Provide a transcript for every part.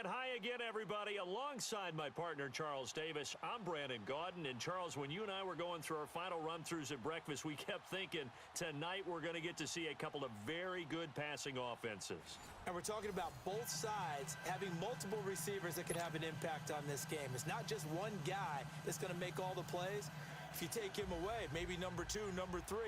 And hi again, everybody. Alongside my partner, Charles Davis, I'm Brandon Gaudin. And, Charles, when you and I were going through our final run-throughs at breakfast, we kept thinking tonight we're going to get to see a couple of very good passing offenses. And we're talking about both sides having multiple receivers that can have an impact on this game. It's not just one guy that's going to make all the plays. If you take him away, maybe number 2, number 3,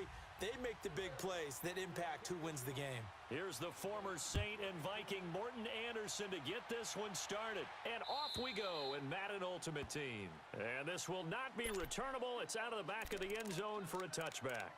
they make the big plays that impact who wins the game. Here's the former Saint and Viking Morton Anderson to get this one started. And off we go in Madden Ultimate Team. And this will not be returnable. It's out of the back of the end zone for a touchback.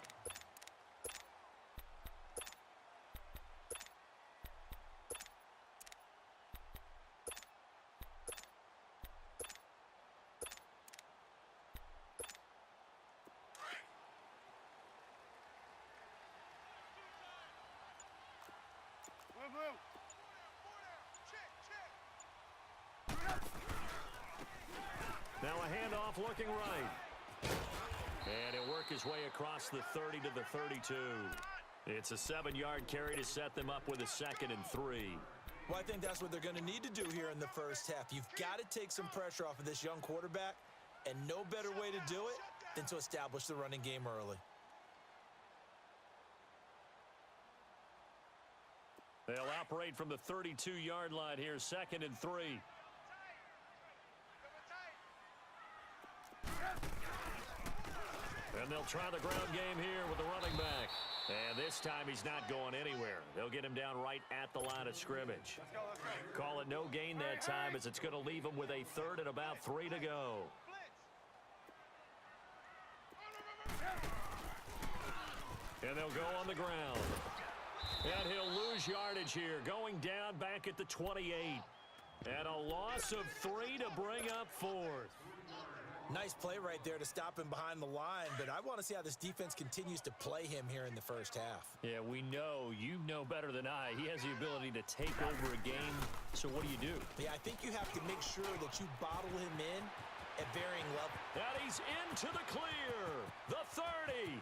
Now a handoff looking right. And he'll work his way across the 30 to the 32. It's a 7-yard carry to set them up with a 2nd and 3. Well, I think that's what they're going to need to do here in the first half. You've got to take some pressure off of this young quarterback, and no better way to do it than to establish the running game early. They'll operate from the 32-yard line here, 2nd and 3. And they'll try the ground game here with the running back. And this time he's not going anywhere. They'll get him down right at the line of scrimmage. Call it no gain that time as it's going to leave him with a 3rd and about 3 to go. And they'll go on the ground. And he'll lose yardage here, going down back at the 28. And a loss of 3 to bring up 4th. Nice play right there to stop him behind the line, but I want to see how this defense continues to play him here in the first half. Yeah, we know. You know better than I. He has the ability to take over a game, so what do? Yeah, I think you have to make sure that you bottle him in at varying levels. And he's into the clear. The 30.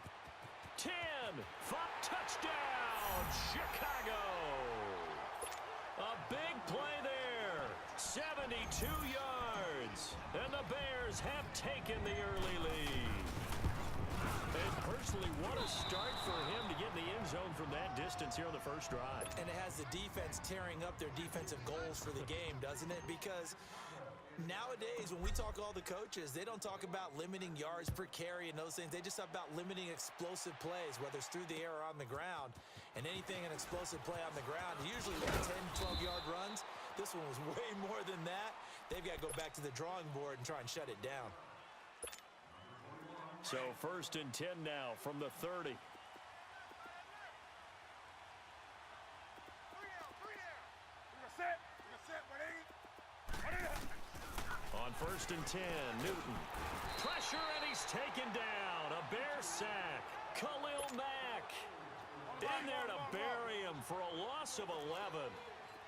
10. 5. Touchdown, Chicago. A big play there. 72 yards. And the Bears have taken the early lead. And personally, what a start for him to get in the end zone from that distance here on the first drive. And it has the defense tearing up their defensive goals for the game, doesn't it? Because nowadays, when we talk to all the coaches, they don't talk about limiting yards per carry and those things. They just talk about limiting explosive plays, whether it's through the air or on the ground. And anything an explosive play on the ground, usually like 10, 12-yard runs. This one was way more than that. They've got to go back to the drawing board and try and shut it down. So 1st and 10 now from the 30. On 1st and 10, Newton. Pressure, and he's taken down. A Bear sack. Khalil Mack in there to bury him for a loss of 11.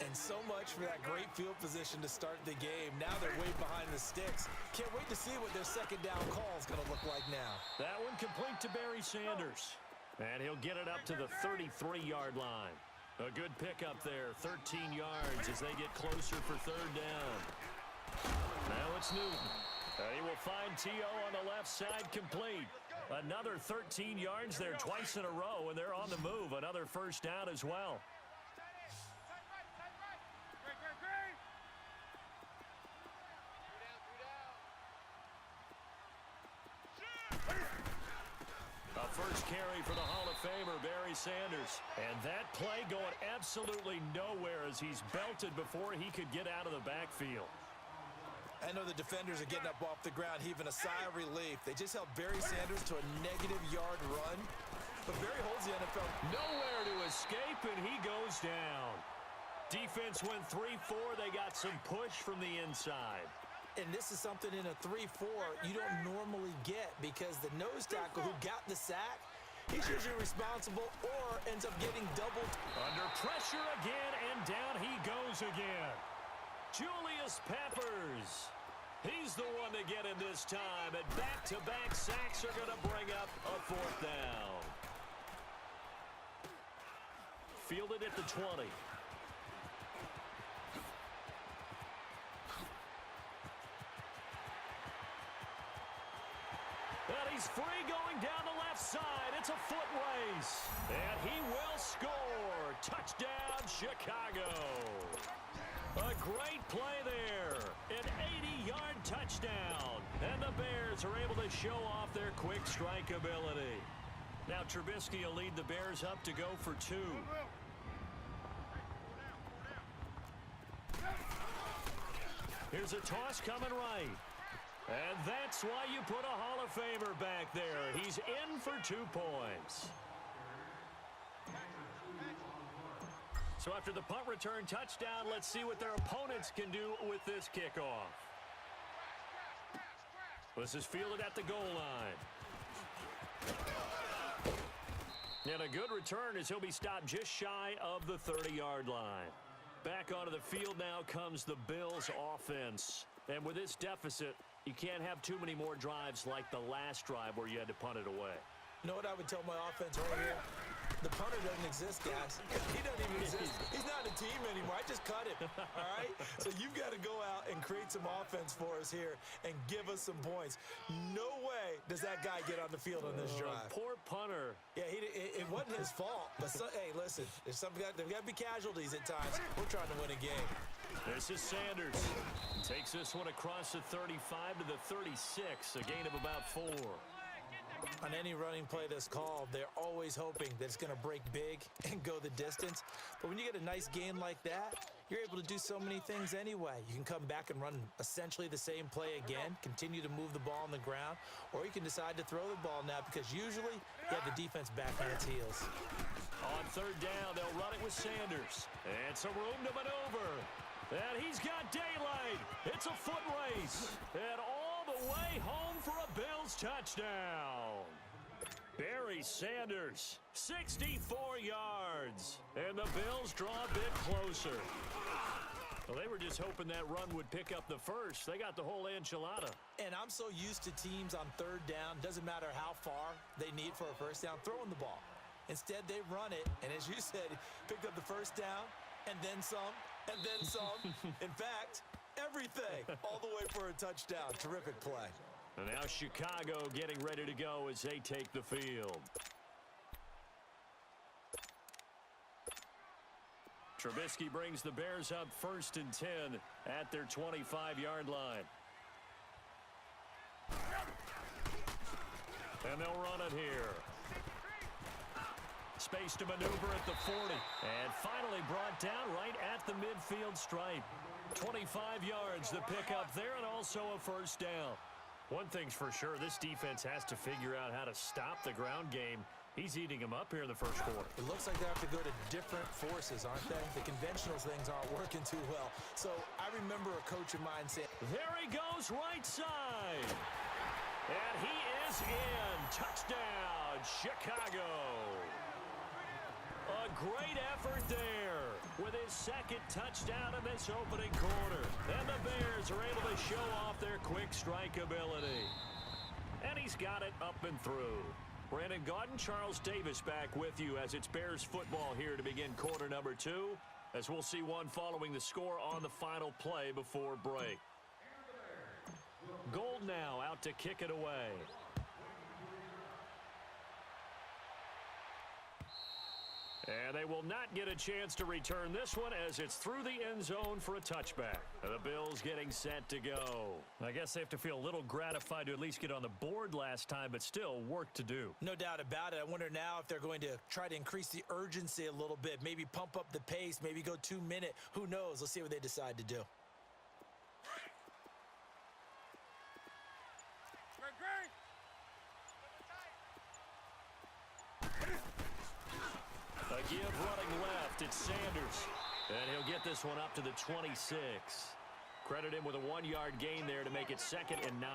And so much for that great field position to start the game. Now they're way behind the sticks. Can't wait to see what their second down call is going to look like now. That one complete to Barry Sanders. And he'll get it up to the 33-yard line. A good pickup there, 13 yards as they get closer for 3rd down. Now it's Newton. He will find T.O. on the left side complete. Another 13 yards there twice in a row, and they're on the move. Another first down as well. A first carry for the Hall of Famer, Barry Sanders. And that play going absolutely nowhere as he's belted before he could get out of the backfield. I know the defenders are getting up off the ground, heaving a sigh of relief. They just held Barry Sanders to a -yard run. But Barry holds the NFL. Nowhere to escape, and he goes down. Defense went 3-4. They got some push from the inside. And this is something in a 3-4 you don't normally get because the nose tackle who got the sack, he's usually responsible or ends up getting doubled. Under pressure again, and down he goes again. Julius Peppers. He's the one to get him this time, and back-to-back sacks are going to bring up a 4th down. Fielded at the 20. And he's free going down the left side. It's a foot race. And he will score. Touchdown, Chicago. A great play there. An 80-yard touchdown. And the Bears are able to show off their quick strike ability. Now Trubisky will lead the Bears up to go for 2. Here's a toss coming right. And that's why you put a Hall of Famer back there. He's in for 2 points. So after the punt return touchdown, let's see what their opponents can do with this kickoff. This is fielded at the goal line. And a good return as he'll be stopped just shy of the 30-yard line. Back onto the field now comes the Bills offense. And with this deficit, you can't have too many more drives like the last drive where you had to punt it away. You know what I would tell my offense right here? The punter doesn't exist, guys. He doesn't even exist. He's not a team anymore. I just cut him, all right? So you've got to go out and create some offense for us here and give us some points. No way does that guy get on the field on this drive. Poor punter. Yeah, it wasn't his fault. But, hey, listen, there's got to be casualties at times. We're trying to win a game. This is Sanders. Takes this one across the 35 to the 36, a gain of about 4. On any running play that's called, they're always hoping that it's going to break big and go the distance. But when you get a nice gain like that, you're able to do so many things anyway. You can come back and run essentially the same play again, continue to move the ball on the ground, or you can decide to throw the ball now because usually you have the defense back on its heels. On 3rd down, they'll run it with Sanders. And some room to maneuver. And he's got daylight. It's a foot race. And all the way home for a Bills touchdown. Barry Sanders, 64 yards. And the Bills draw a bit closer. Well, they were just hoping that run would pick up the first. They got the whole enchilada. And I'm so used to teams on 3rd down, doesn't matter how far they need for a first down, throwing the ball. Instead, they run it, and as you said, picked up the first down, and then some, and then some. In fact, everything, all the way for a touchdown. Terrific play. And now Chicago getting ready to go as they take the field. Trubisky brings the Bears up 1st and 10 at their 25-yard line. And they'll run it here. Space to maneuver at the 40. And finally brought down right at the midfield stripe. 25 yards the pickup there, and also a first down. One thing's for sure, this defense has to figure out how to stop the ground game. He's eating them up here in the first quarter. It looks like they have to go to different forces, aren't they? The conventional things aren't working too well. So I remember a coach of mine saying, there he goes, right side. And he is in. Touchdown, Chicago. A great effort there with his 2nd touchdown in this opening quarter. And the Bears are able to show off their quick strike ability. And he's got it up and through. Brandon Gaudin, Charles Davis back with you as it's Bears football here to begin quarter number 2. As we'll see one following the score on the final play before break. Gold now out to kick it away. And they will not get a chance to return this one as it's through the end zone for a touchback. The Bills getting set to go. I guess they have to feel a little gratified to at least get on the board last time, but still work to do. No doubt about it. I wonder now if they're going to try to increase the urgency a little bit, maybe pump up the pace, maybe go 2-minute. Who knows? Let's see what they decide to do. A give running left, it's Sanders. And he'll get this one up to the 26. Credit him with a 1-yard gain there to make it 2nd and 9.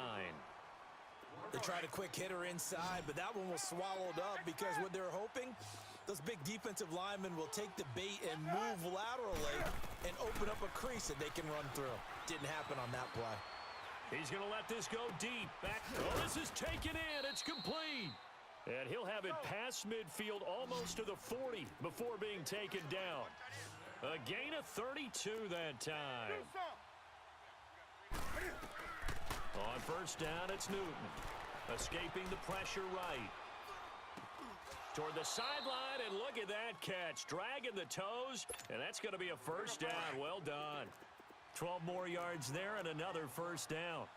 They tried a quick hitter inside, but that one was swallowed up because what they're hoping, those big defensive linemen will take the bait and move laterally and open up a crease that they can run through. Didn't happen on that play. He's going to let this go deep. Back. Oh, this is taken in. It's complete. And he'll have it past midfield almost to the 40 before being taken down. A gain of 32 that time. On first down, it's Newton. Escaping the pressure right. Toward the sideline, and look at that catch. Dragging the toes, and that's going to be a first down. Well done. 12 more yards there and another first down.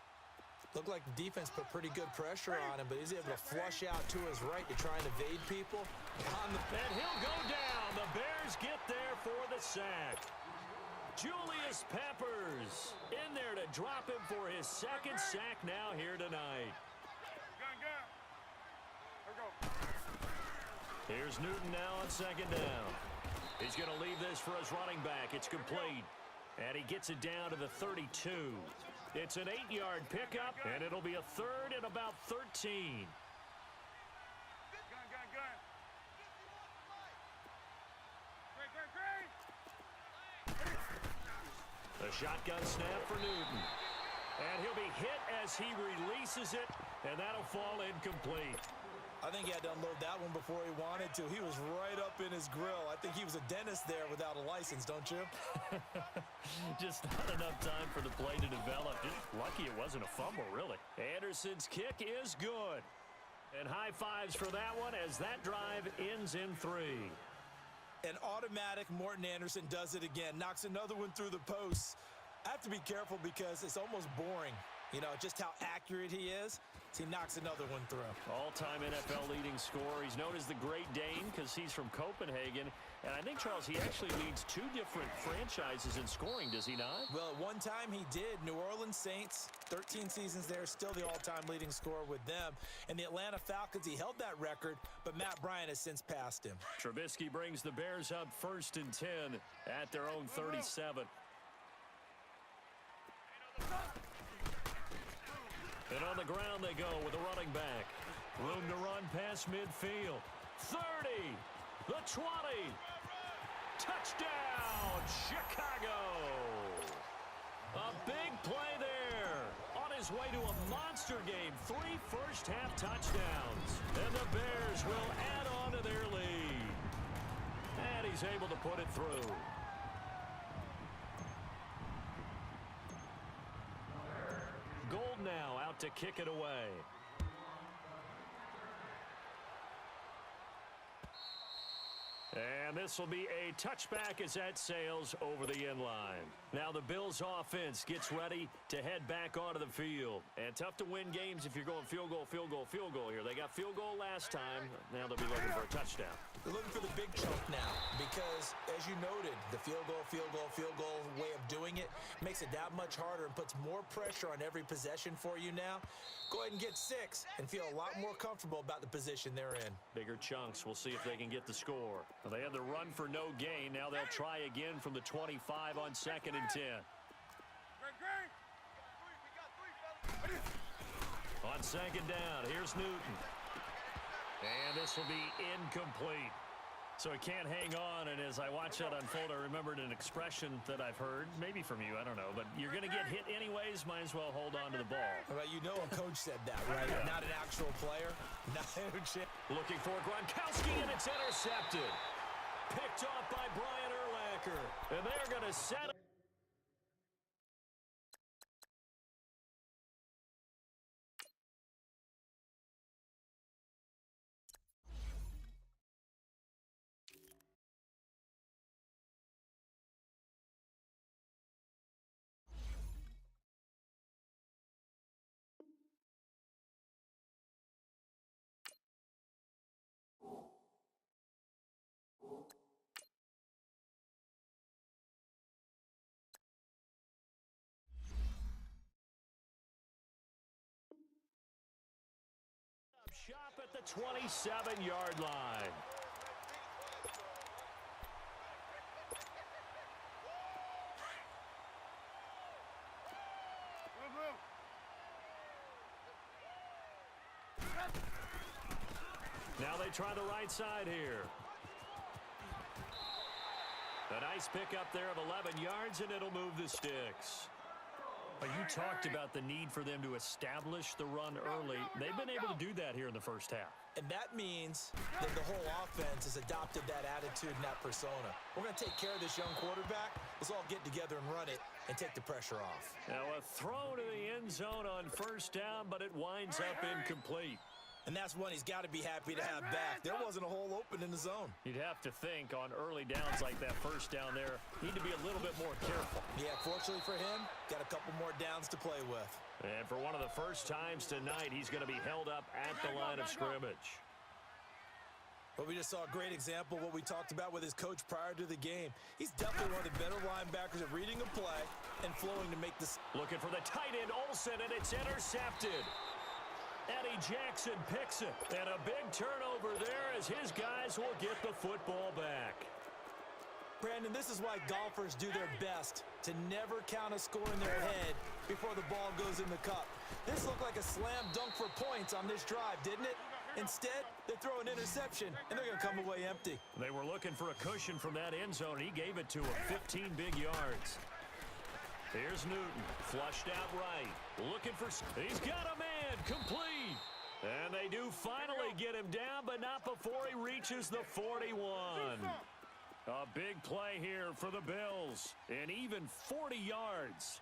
Looked like the defense put pretty good pressure on him, but he's able to flush out to his right to try and evade people. And he'll go down. The Bears get there for the sack. Julius Peppers in there to drop him for his second sack now here tonight. Here's Newton now on second down. He's going to leave this for his running back. It's complete. And he gets it down to the 32. It's an 8-yard pickup, and it'll be a third and about 13. The shotgun snap for Newton. And he'll be hit as he releases it, and that'll fall incomplete. I think he had to unload that one before he wanted to. He was right up in his grill. I think he was a dentist there without a license, don't you? Just not enough time for the play to develop. Just lucky it wasn't a fumble, really. Anderson's kick is good. And high fives for that one as that drive ends in 3. An automatic Morton Anderson does it again. Knocks another one through the posts. I have to be careful because it's almost boring. You know, just how accurate he is. He knocks another one through. All-time NFL leading scorer. He's known as the Great Dane because he's from Copenhagen. And I think, Charles, he actually leads 2 different franchises in scoring, does he not? Well, at one time he did. New Orleans Saints, 13 seasons there, still the all-time leading scorer with them. And the Atlanta Falcons, he held that record, but Matt Bryant has since passed him. Trubisky brings the Bears up 1st and 10 at their own 37. And on the ground they go with a running back. Room to run past midfield. 30. The 20. Touchdown, Chicago. A big play there. On his way to a monster game. 3 first-half touchdowns. And the Bears will add on to their lead. And he's able to put it through. Gold now out to kick it away. And this will be a touchback as that sails over the end line. Now the Bills offense gets ready to head back onto the field. And tough to win games if you're going field goal, field goal, field goal here. They got field goal last time. Now they'll be looking for a touchdown. They're looking for the big chunk now because, as you noted, the field goal way of doing it makes it that much harder and puts more pressure on every possession for you now. Go ahead and get 6 and feel a lot more comfortable about the position they're in. Bigger chunks. We'll see if they can get the score. Well, they had the run for no gain. Now they'll try again from the 25 on 2nd and 10. On 2nd down, here's Newton. And this will be incomplete. So he can't hang on, and as I watch that unfold, I remembered an expression that I've heard, maybe from you, I don't know, but you're going to get hit anyways, might as well hold on to the ball. Well, you know a coach said that, right? Yeah. Not an actual player. Looking for Gronkowski, and it's intercepted. Picked off by Brian Urlacher, and they're going to set it. Shop at the 27-yard line. Now they try the right side here. A nice pickup there of 11 yards, and it'll move the sticks. Well, you talked about the need for them to establish the run early. They've been able to do that here in the first half. And that means that the whole offense has adopted that attitude and that persona. We're going to take care of this young quarterback. Let's all get together and run it and take the pressure off. Now a throw to the end zone on first down, but it winds up incomplete. And that's one he's got to be happy to have back. There wasn't a hole open in the zone. You'd have to think on early downs like that first down there, need to be a little bit more careful. Yeah, fortunately for him, got a couple more downs to play with. And for one of the first times tonight, he's going to be held up at the line of scrimmage. But we just saw a great example of what we talked about with his coach prior to the game. He's definitely one of the better linebackers at reading a play and flowing to make this. Looking for the tight end, Olsen, and it's intercepted. Eddie Jackson picks it. And a big turnover there as his guys will get the football back. Brandon, this is why golfers do their best to never count a score in their head before the ball goes in the cup. This looked like a slam dunk for points on this drive, didn't it? Instead, they throw an interception, and they're going to come away empty. They were looking for a cushion from that end zone. He gave it to him, 15 big yards. Here's Newton, flushed out right. Looking for... He's got a man, complete. And they do finally get him down, but not before he reaches the 41. A big play here for the Bills, and even 40 yards.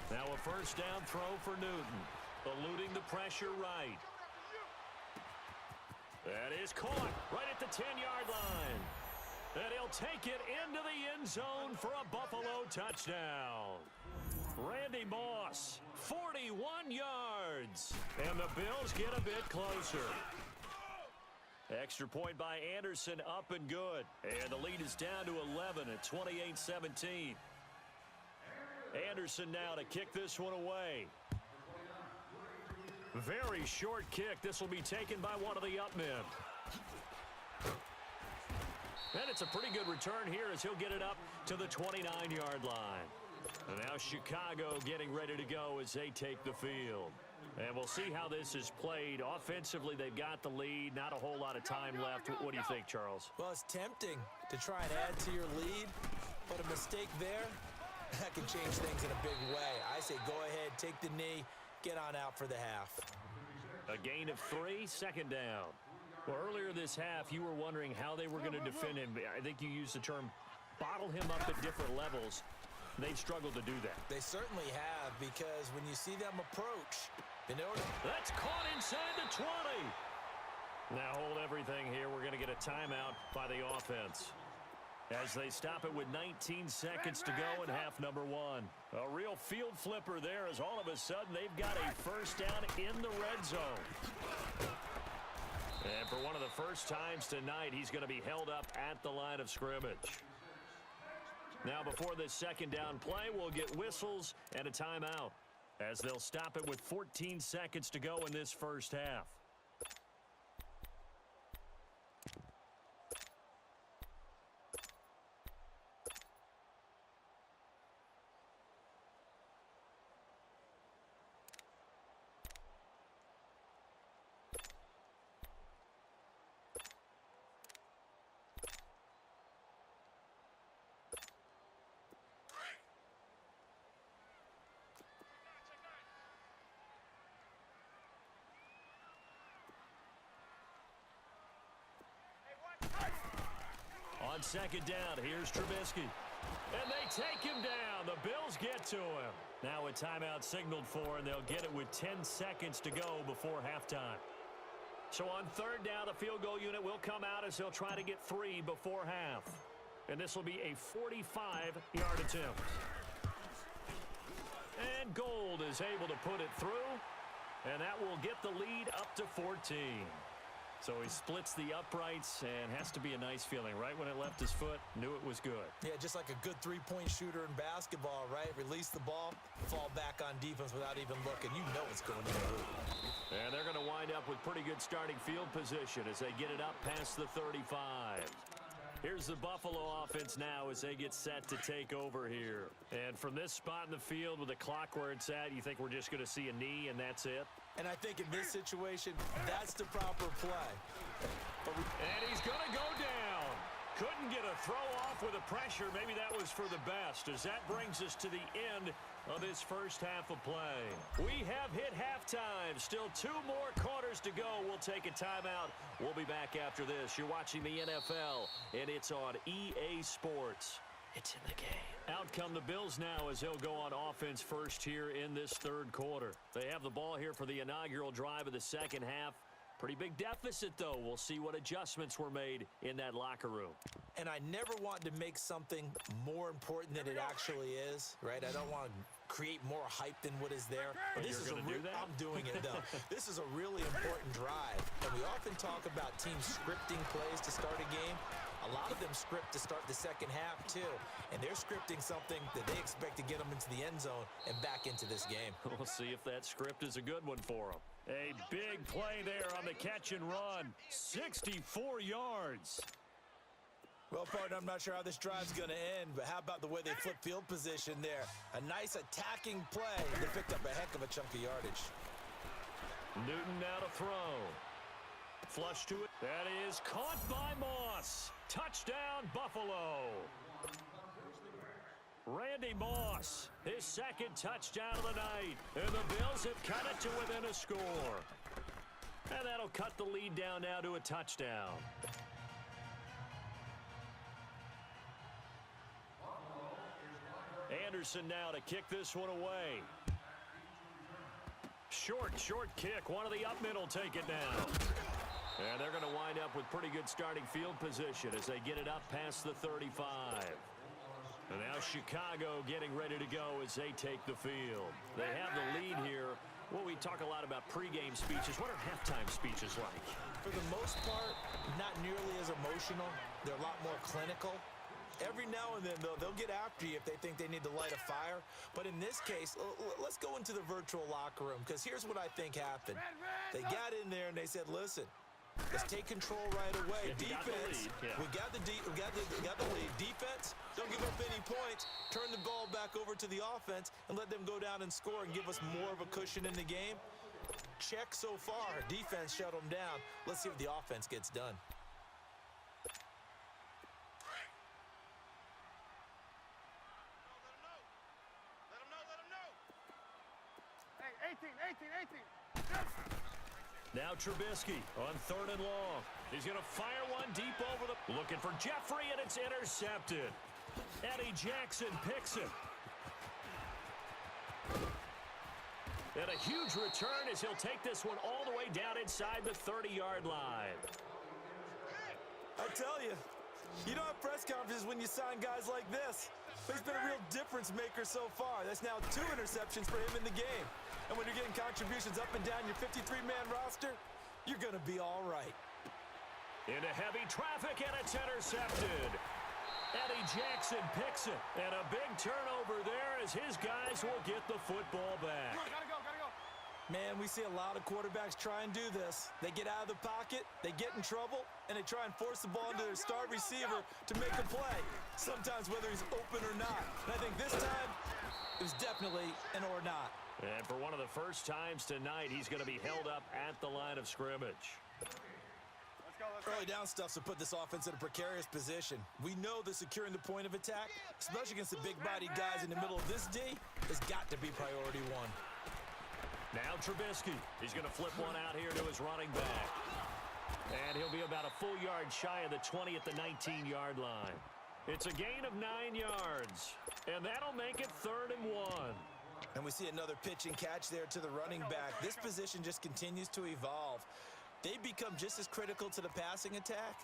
Now a first down throw for Newton, eluding the pressure right. That is caught right at the 10-yard line. And he'll take it into the end zone for a Buffalo touchdown. Randy Moss, 41 yards. And the Bills get a bit closer. Extra point by Anderson, up and good. And the lead is down to 11 at 28-17. Anderson now to kick this one away. Very short kick. This will be taken by one of the up men. And it's a pretty good return here as he'll get it up to the 29-yard line. And now Chicago getting ready to go as they take the field. And we'll see how this is played. Offensively, they've got the lead. Not a whole lot of time left. What do you think, Charles? Well, it's tempting to try and add to your lead, but a mistake there, that can change things in a big way. I say go ahead, take the knee, get on out for the half. A gain of 3, second down. Well, earlier this half, you were wondering how they were going to defend him. I think you used the term bottle him up at different levels. They've struggled to do that. They certainly have, because when you see them approach, they know that's caught inside the 20. Now hold everything here. We're going to get a timeout by the offense as they stop it with 19 seconds to go in half number 1. A real field flipper there as all of a sudden they've got a first down in the red zone. And for one of the first times tonight, he's going to be held up at the line of scrimmage. Now before this second down play, we'll get whistles and a timeout as they'll stop it with 14 seconds to go in this first half. On second down, here's Trubisky. And they take him down. The Bills get to him. Now a timeout signaled for, and they'll get it with 10 seconds to go before halftime. So on third down, the field goal unit will come out as they'll try to get 3 before half. And this will be a 45-yard attempt. And Gold is able to put it through, and that will get the lead up to 14. So he splits the uprights, and has to be a nice feeling. Right when it left his foot, knew it was good. Yeah, just like a good three-point shooter in basketball, right? Release the ball, fall back on defense without even looking. You know it's going in the hoop. And they're going to wind up with pretty good starting field position as they get it up past the 35. Here's the Buffalo offense now as they get set to take over here. And from this spot in the field with the clock where it's at, you think we're just going to see a knee and that's it? And I think in this situation, that's the proper play. And he's going to go down. Couldn't get a throw off with the pressure. Maybe that was for the best, as that brings us to the end of this first half of play. We have hit halftime. Still 2 more quarters to go. We'll take a timeout. We'll be back after this. You're watching the NFL, and it's on EA Sports. It's in the game. Out come the Bills now as they'll go on offense first here in this third quarter. They have the ball here for the inaugural drive of the second half. Pretty big deficit, though. We'll see what adjustments were made in that locker room. And I never want to make something more important than it actually is, right? I don't want to create more hype than what is there. But this is I'm doing it, though. This is a really important drive. And we often talk about teams scripting plays to start a game. A lot of them script to start the second half, too. And they're scripting something that they expect to get them into the end zone and back into this game. We'll see if that script is a good one for them. A big play there on the catch and run. 64 yards. Well, partner, I'm not sure how this drive's going to end, but how about the way they flip field position there? A nice attacking play. They picked up a heck of a chunk of yardage. Newton now to throw. Flush to it. That is caught by Moss. Touchdown, Buffalo. Randy Moss, his second touchdown of the night. And the Bills have cut it to within a score. And that'll cut the lead down now to a touchdown. Anderson now to kick this one away. Short kick. One of the up middle take it now. And they're going to wind up with pretty good starting field position as they get it up past the 35. And now Chicago getting ready to go as they take the field. They have the lead here. Well, we talk a lot about pregame speeches. What are halftime speeches like? For the most part, not nearly as emotional. They're a lot more clinical. Every now and then, though, they'll get after you if they think they need to light a fire. But in this case, let's go into the virtual locker room, because here's what I think happened. They got in there and they said, listen, let's take control right away. Defense, we got the lead. Defense, don't give up any points. Turn the ball back over to the offense and let them go down and score and give us more of a cushion in the game. Check so far. Defense shut them down. Let's see what the offense gets done. Now Trubisky on 3rd and long. He's going to fire one deep over the... Looking for Jeffrey, and it's intercepted. Eddie Jackson picks it. And a huge return as he'll take this one all the way down inside the 30-yard line. I tell you, you don't have press conferences when you sign guys like this. But he's been a real difference maker so far. That's now 2 interceptions for him in the game. And when you're getting contributions up and down your 53-man roster, you're going to be all right. Into heavy traffic, and it's intercepted. Eddie Jackson picks it. And a big turnover there as his guys will get the football back. Gotta go. Man, we see a lot of quarterbacks try and do this. They get out of the pocket, they get in trouble, and they try and force the ball into their star receiver to make a play, sometimes whether he's open or not. And I think this time, it was definitely an or not. And for one of the first times tonight, he's going to be held up at the line of scrimmage. Early down stuff to put this offense in a precarious position. We know that securing the point of attack, especially against the big-bodied guys in the middle of this D, has got to be priority one. Now Trubisky. He's going to flip one out here to his running back. And he'll be about a full yard shy of the 20 at the 19-yard line. It's a gain of 9 yards. And that'll make it 3rd and 1. And we see another pitch and catch there to the running back. This position just continues to evolve. They become just as critical to the passing attack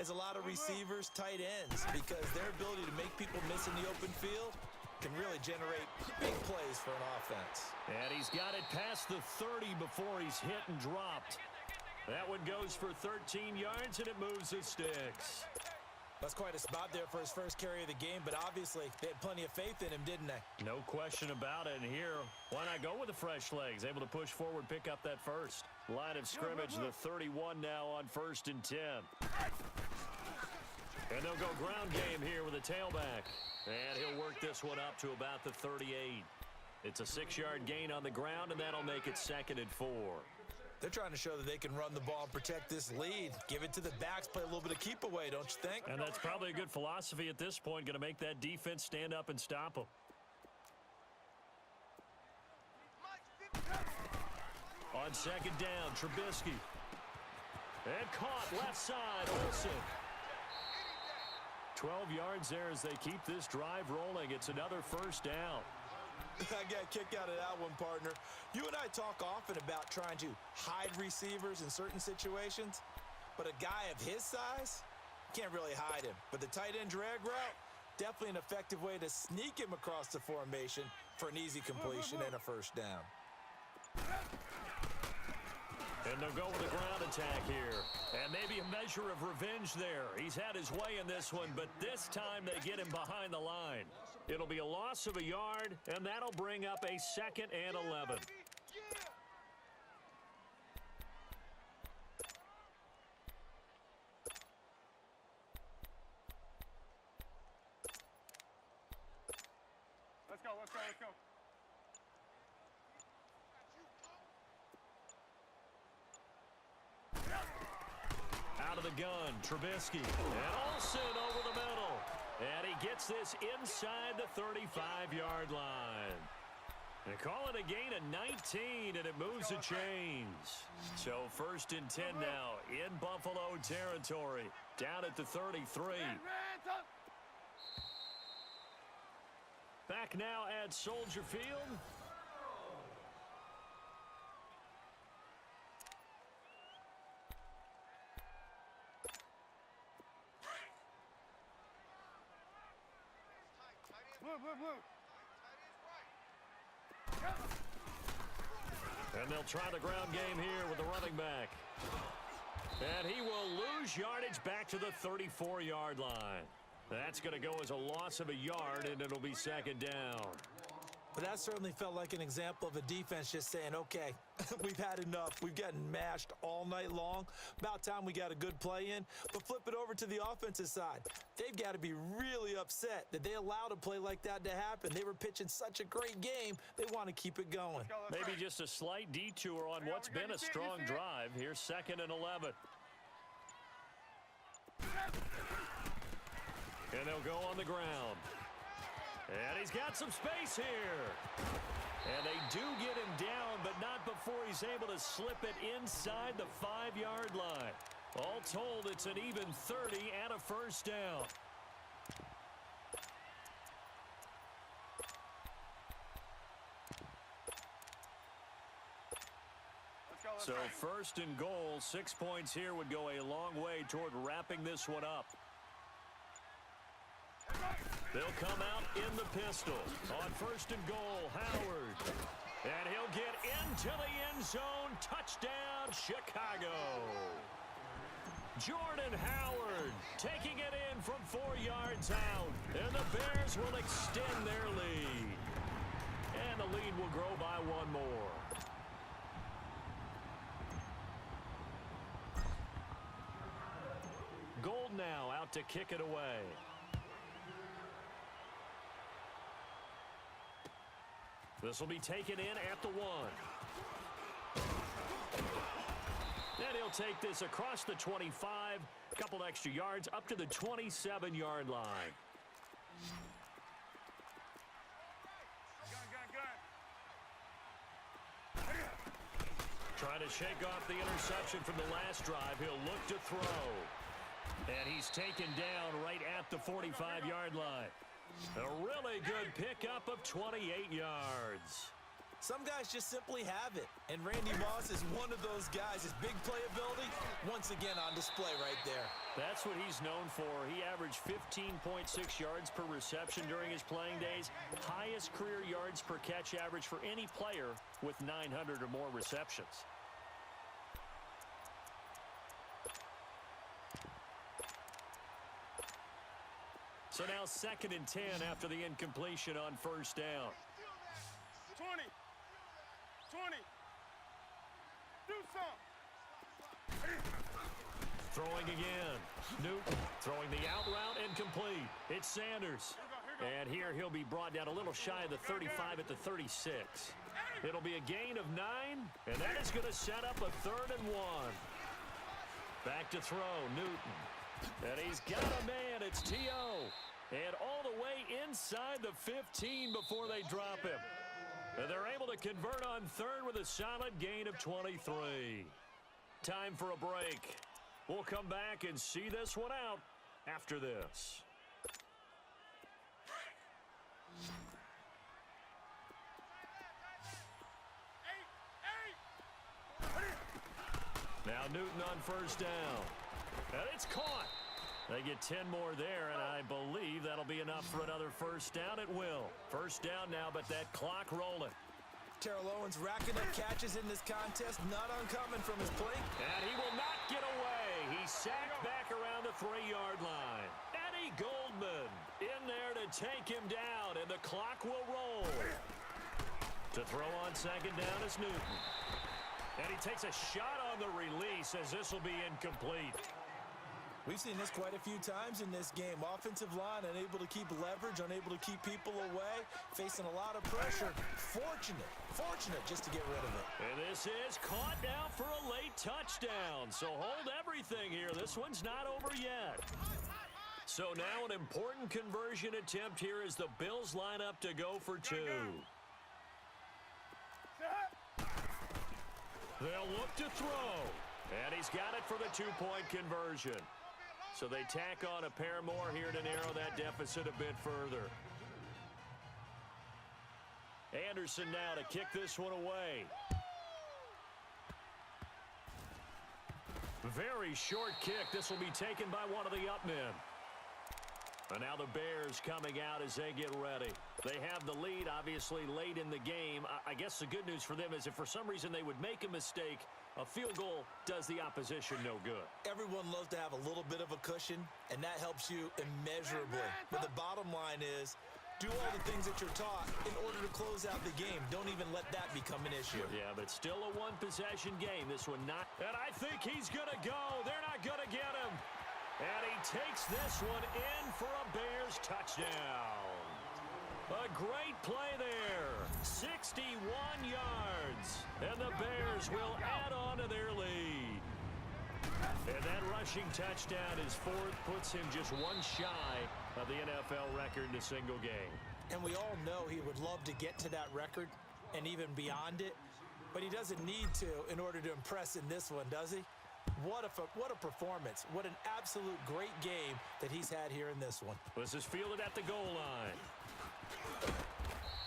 as a lot of receivers, tight ends, because their ability to make people miss in the open field can really generate big plays for an offense. And he's got it past the 30 before he's hit and dropped. That one goes for 13 yards, and it moves the sticks. That's quite a spot there for his first carry of the game, but obviously they had plenty of faith in him, didn't they? No question about it. And here, why not go with the fresh legs? Able to push forward, pick up that first. Line of scrimmage, the 31 now on 1st and 10. And they'll go ground game here with a tailback. And he'll work this one up to about the 38. It's a 6-yard gain on the ground, and that'll make it 2nd and 4. They're trying to show that they can run the ball and protect this lead. Give it to the backs, play a little bit of keep away, don't you think? And that's probably a good philosophy at this point, going to make that defense stand up and stop them. On second down, Trubisky. And caught left side, Olsen. 12 yards there as they keep this drive rolling. It's another first down. I got a kick out of that one, partner. You and I talk often about trying to hide receivers in certain situations, but a guy of his size, can't really hide him. But the tight end drag route, definitely an effective way to sneak him across the formation for an easy completion and a first down. And they'll go with a ground attack here. And maybe a measure of revenge there. He's had his way in this one, but this time they get him behind the line. It'll be a loss of a yard, and that'll bring up a 2nd and 11. Let's go, let's go, let's go. Out of the gun, Trubisky. And Olsen over the middle. And he gets this inside the 35-yard line. They call it a gain of 19, and it moves the chains. So 1st and 10 now in Buffalo territory. Down at the 33. Back now at Soldier Field. Blue. And they'll try the ground game here with the running back. And he will lose yardage back to the 34-yard line. That's going to go as a loss of a yard, and it'll be 2nd down. But that certainly felt like an example of a defense just saying, okay, we've had enough. We've gotten mashed all night long. About time we got a good play in. But flip it over to the offensive side. They've got to be really upset that they allowed a play like that to happen. They were pitching such a great game, they want to keep it going. Maybe just a slight detour on what's been a strong drive. Here's 2nd and 11. And they'll go on the ground. And he's got some space here. And they do get him down, but not before he's able to slip it inside the 5-yard line. All told, it's an even 30 and a first down. So 1st and goal, 6 points here would go a long way toward wrapping this one up. They'll come out in the pistol. On 1st and goal, Howard. And he'll get into the end zone. Touchdown, Chicago. Jordan Howard taking it in from 4 yards out. And the Bears will extend their lead. And the lead will grow by 1 more. Gold now out to kick it away. This will be taken in at the 1. And he'll take this across the 25, a couple extra yards, up to the 27-yard line. Trying to shake off the interception from the last drive. He'll look to throw. And he's taken down right at the 45-yard line. A really good pickup of 28 yards. Some guys just simply have it, and Randy Moss is one of those guys. His big playability, once again on display right there. That's what he's known for. He averaged 15.6 yards per reception during his playing days. Highest career yards per catch average for any player with 900 or more receptions. So now 2nd and 10 after the incompletion on 1st down. 20. Do something. Throwing again. Newton throwing the out route incomplete. It's Sanders. Here And here he'll be brought down a little shy of the 35 at the 36. It'll be a gain of 9, and that is going to set up a 3rd and 1. Back to throw, Newton. And he's got a man. It's T.O. And all the way inside the 15 before they drop him. And they're able to convert on 3rd with a solid gain of 23. Time for a break. We'll come back and see this one out after this. Now Newton on 1st down. And it's caught. They get 10 more there, and I believe that'll be enough for another 1st down. It will. 1st down now, but that clock rolling. Terrell Owens racking up catches in this contest. Not uncommon from his plate. And he will not get away. He's sacked back around the 3-yard line. Eddie Goldman in there to take him down, and the clock will roll. To throw on 2nd down is Newton. And he takes a shot on the release as this will be incomplete. We've seen this quite a few times in this game. Offensive line unable to keep leverage, unable to keep people away, facing a lot of pressure. Fortunate just to get rid of it. And this is caught now for a late touchdown. So hold everything here. This one's not over yet. So now an important conversion attempt here as the Bills line up to go for 2. They'll look to throw. And he's got it for the 2-point conversion. So they tack on a pair more here to narrow that deficit a bit further. Anderson now to kick this one away. Very short kick. This will be taken by one of the up men. And now the Bears coming out as they get ready. They have the lead, obviously, late in the game. I guess the good news for them is if for some reason they would make a mistake, a field goal does the opposition no good. Everyone loves to have a little bit of a cushion, and that helps you immeasurably. But the bottom line is, do all the things that you're taught in order to close out the game. Don't even let that become an issue. Yeah, but still a one-possession game. This one not. And I think he's going to go. They're not going to get him. And he takes this one in for a Bears touchdown. A great play there. 61 yards. And the Bears will add on to their lead. And that rushing touchdown is 4th, puts him just one shy of the NFL record in a single game. And we all know he would love to get to that record and even beyond it. But he doesn't need to in order to impress in this one, does he? What a performance. What an absolute great game that he's had here in this one. This is fielded at the goal line.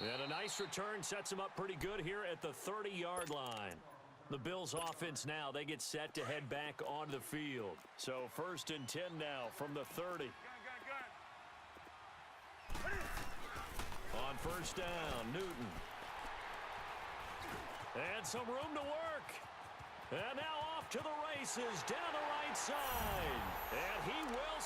And a nice return sets him up pretty good here at the 30-yard line. The Bills offense now, they get set to head back onto the field. So 1st and 10 now from the 30. On 1st down, Newton. And some room to work. And now off to the races down the right side. And he will